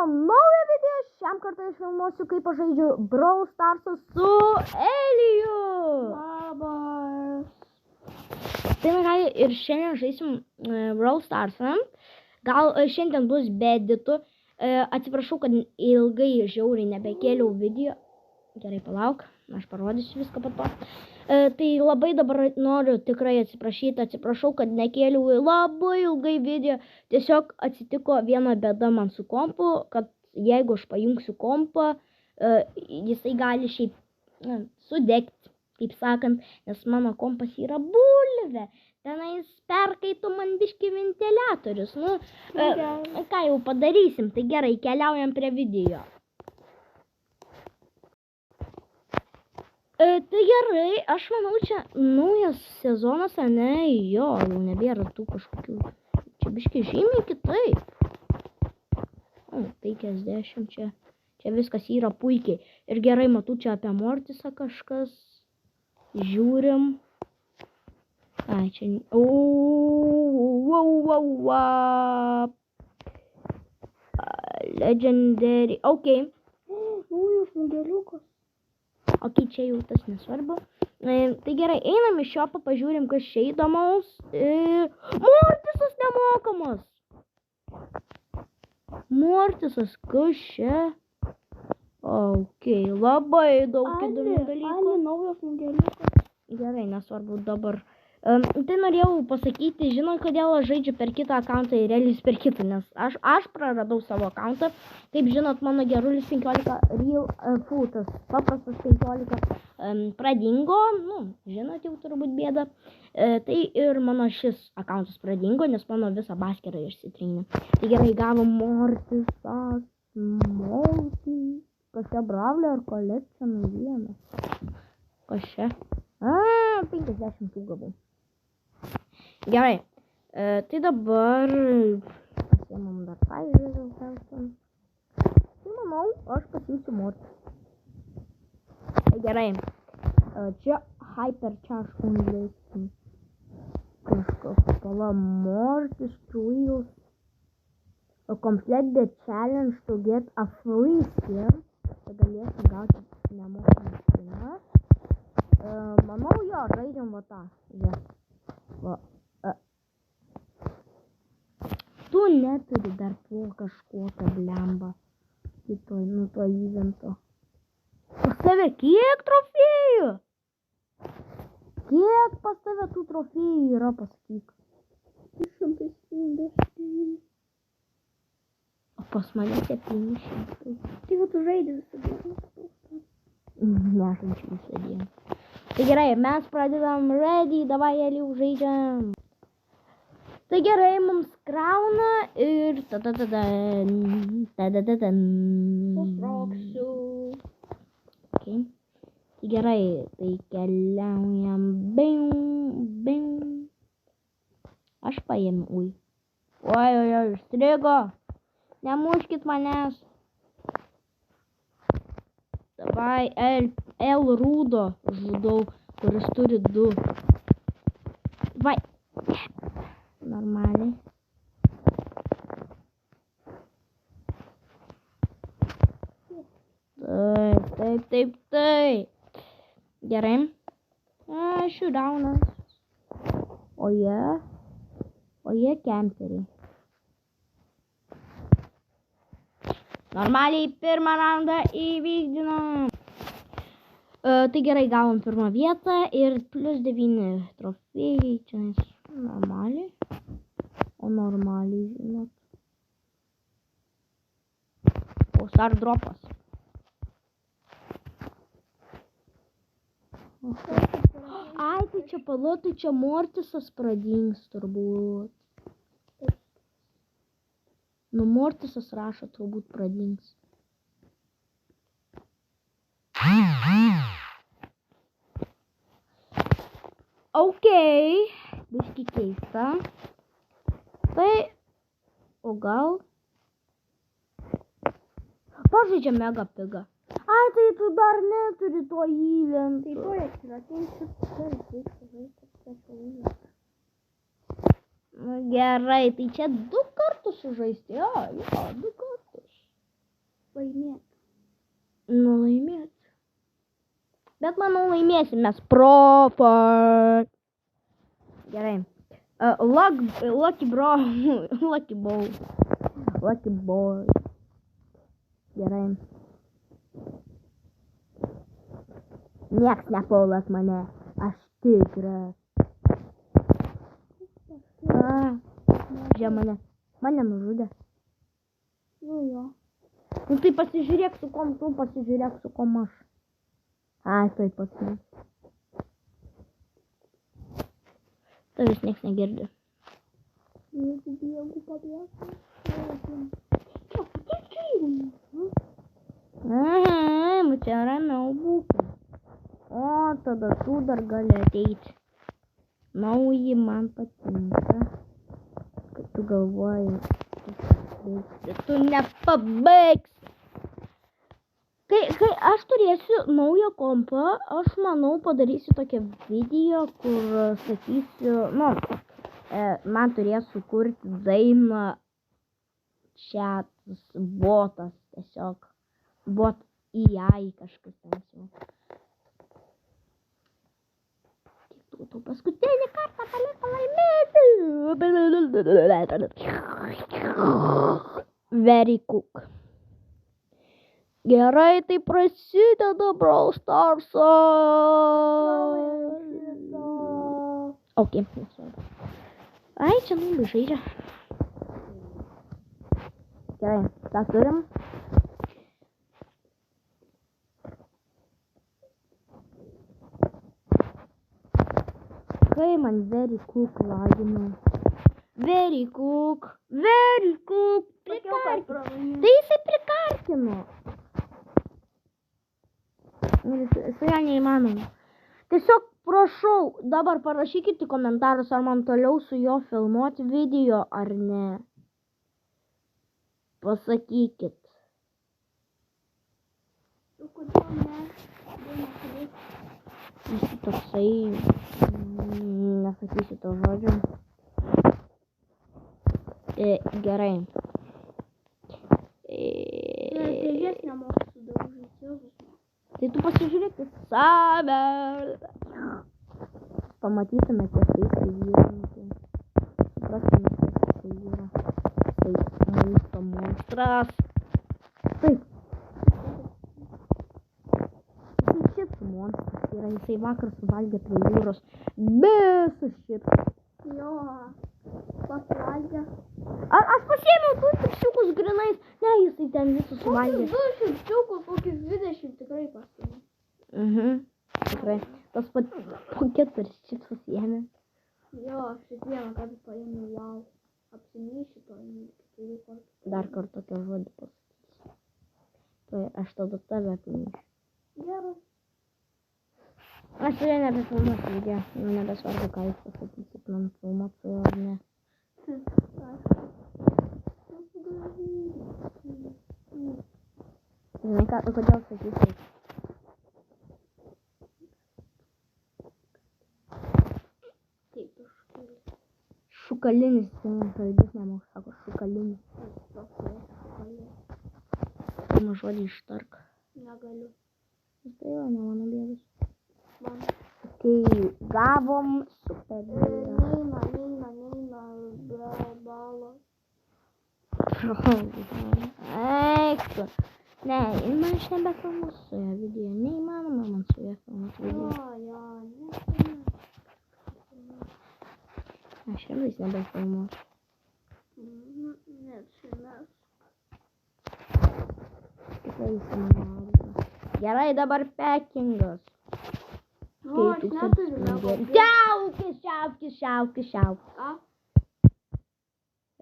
mano naują video. Šiam kartą aš filmuosiu, kaip aš žaidžiu Brawl Starsą su Eliju. Labas. Tai gali ir šiandien žaisim Brawl Starsą. Gal šiandien bus be editų. Atsiprašau, kad ilgai žiauriai nebekėliau video. Gerai, palauk, aš parodysiu viską po to. Tai labai dabar noriu tikrai atsiprašau, kad nekėliau labai ilgai video. Tiesiog atsitiko viena bėda man su kompu, kad jeigu aš pajungsiu kompą, jisai gali šiaip sudegti, kaip sakant, nes mano kompas yra bulvė. Tenais perkaito man biški ventiliatorius. Ką jau padarysim, tai gerai, keliaujam prie video. Tai gerai, aš manau, čia naujas sezonas, ne, jo, jau nebėra tų kažkokių, čia biški žymiai kitaip. 50, čia viskas yra puikiai. Ir gerai, matau, čia apie Mortisą kažkas, žiūrim. Ai, čia, Legendary, okei. Naujas žmogeliukas. Ok, čia jau tas nesvarbu. Tai gerai, einam iš šio, pažiūrim, kas čia įdomaus. Mortisas nemokamas. Mortisas, kas čia? Ok, labai daug įdomių dalykų. Ali, naujas žmogeliukas. Gerai, nesvarbu dabar. Tai norėjau pasakyti, žinot, kodėl aš žaidžiu per kitą akauntą ir Elijus per kitą, nes aš praradau savo akauntą. Kaip žinot, mano gerulis 15 real footas, paprastas 15 pradingo, žinot, jau turbūt bėda. Tai ir mano šis akauntas pradingo, nes mano visą baskerą išsitrynė. Tai gerai, gavom Mortisas, kas čia Brawler Collection vienas. Kas čia? 50 tų gavau. Gerai, tai dabar pasiemam dar tą rezultatą. Tai manau, aš pasiimsiu Mortis. Tai gerai, čia Hyper Charge Unleashed. Kažkas pala Mortis Tools. Complete the challenge to get a free skin. Tai galėsim gauti nemokamą skiną. Manau, jo, žaidžiam va tą. Va. Tu neturi dar po kažkokio blemba. To įvento. Pas tave kiek trofėjų? Kiek pas tave tų trofėjų yra, pasakyk? 179. O pas mane 700. Tai va tu žaidži visą dieną. Nežaidžiu visą dieną. Tai gerai, mes pradedam ready, davai Elijau žaidžiam. Tai gerai, mums krauna ir Susproksiu. Ok. Tai gerai, tai keliaujam. Bing. Aš paėmiau. Oi, strigo. Nemuškit manęs. Davai, L rūdo žudau, kuris turi 2. Vai. Normaliai. Taip. Gerai. Showdownas. O jie kemperiai. Normaliai pirmą raundą įvykdinam. Tai gerai, gavom pirmą vietą ir plus 9 trofėjai. Čia normaliai. O normaliai, žinot. O star dropas. Ai, tai čia tai čia Mortisas pradings turbūt. Mortisas rašo, turbūt pradings. Ok, biški keista. Tai, o gal? Pažaidžia mega pigą. Ai, tai tu dar neturi to įvento. Tai to yra, tai Gerai, tai čia 2 kartus sužaisti. Jo, 2 kartus. laimėt. Nu, laimėt. Bet manau laimėsim mes profą. Gerai. Lucky bro. Lucky boy. Lucky boy. Gerai. Nieks nepaulas mane. Aš tikras. Žiūrėk mane nužudė. Nu jo. Nu tai pasižiūrėk su kom tu, pasižiūrėk su kom aš. Ai, taip pasižiūrėk. Tavęs nieks negirdi. Jeigu pabėgtų. Čia ramiau būtų. O, tada tu dar gali ateiti. Nauji man patinka. Kad tu galvoji, tu nepabaigsi. Kai aš turėsiu naują kompą, aš manau padarysiu tokią video, kur sakysiu, man turės sukurti dainą chatas, botas tiesiog. Bot AI kažkas ten jau. Tu paskutinį kartą paliko laimėti. Very cook. Gerai, tai prasideda Brawl Starsą. Ok. Ai, čia nubi žaidžia. Gerai, ką turim? Kai man very cook lagina. Very cook. Prikartino. Tai jisai prikartino. Su ją neįmanoma. Tiesiog prašau, dabar parašykite komentarus, ar man toliau su jo filmuoti video, ar ne. Pasakykit. Kodėl ne? Esi toksai, nesakysiu to žodžio. Gerai. Tėvės nemoku sudaužyti. Tai tu pasižiūrėk į save. Pamatytumėte, kaip tai vyrauti. Suprastumėte, kaip tai yra. Tai maisto monstras. Taip. Šit monstras yra. Jisai vakar suvalgė prie jūros. Visas šit. Jo. Pasivalgė. Aš pasiėmiau tų šipsiukus grinais. Ne, jisai ten visus suvalgė. Kokius 2 šipsiukus, kokius 20 tikrai pasiėmė. Tikrai. Tas po 4 šipsus ėmė. Jo, aš vieną kartą paėmiau, wow. Apsimyšiu to, keturių kartų. Dar kartą tokio žodį pasakysiu. Tai aš tada tave apimyšiu. Geras. Aš su ja nebefilmuosiu video. Nebesvarbu, ką jūs pasakysit, man filmuot su jo ar ne. Žinai, kodėl sakysiu? Kaip tu šukalinis? Šukalinis, žalbis nemoku, sako šukalinis. Pirmą žodį ištark. Negaliu. Tai va, ne mano bėgus. Man. Kai gavom super bėdą. Balo. Eiktu. Ne, man aš nebefilmuosiu su jo video. Neįmanoma man su jo filmuoti video. Jo, Aš ir vis nebefilmuosiu. Neatsimės. Tikrai įsimanau. Gerai, dabar packingas. Nu, aš neturiu lego. Šiaukis. Ką?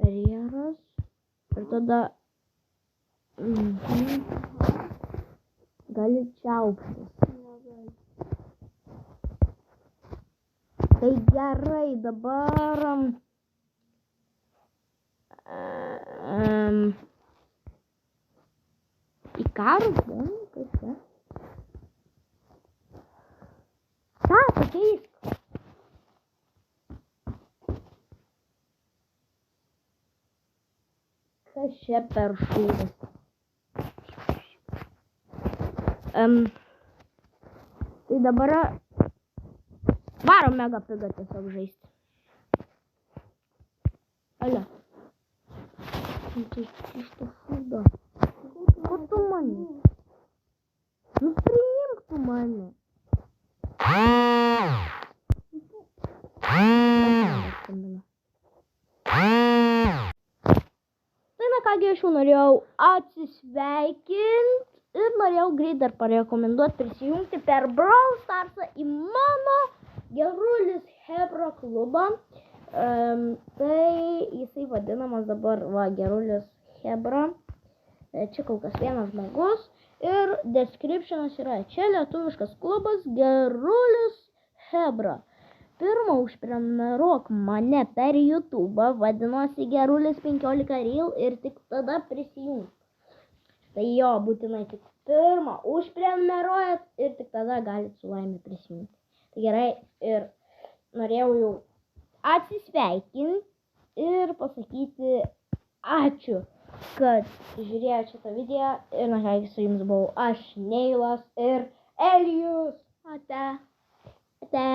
Rieras. Ir tada gali čiauptis. Negali. Tai gerai, dabar į karų žmonį, kas čia? Ką, pakeisk? Kas čia per šūdas? Tai dabar varom mega pigą tiesiog žaisti. Ale. Tai iš to šūdo. Ko tu mani? Nu priimk tu mani. Tai na kągi, aš jau norėjau atsisveikinti ir norėjau greit dar parekomenduoti prisijungti per Brawl Starsą į mano Gerulis Hebra klubą. Tai jisai vadinamas dabar Gerulis Hebra. Čia kol kas vienas žmogus ir descriptionas yra čia lietuviškas klubas Gerulis Hebra. Pirma, užprenumeruok mane per YouTube, vadinosi Gerulis 15 Real ir tik tada prisijung. Tai jo, būtinai tik pirma užprenumeruojat ir tik tada galit su laimė prisijungti. Tai gerai, ir norėjau jau atsisveikinti ir pasakyti ačiū, kad žiūrėjo šitą video ir na ką, su jums buvau aš, Neilas ir Elijus. Ate. Ate.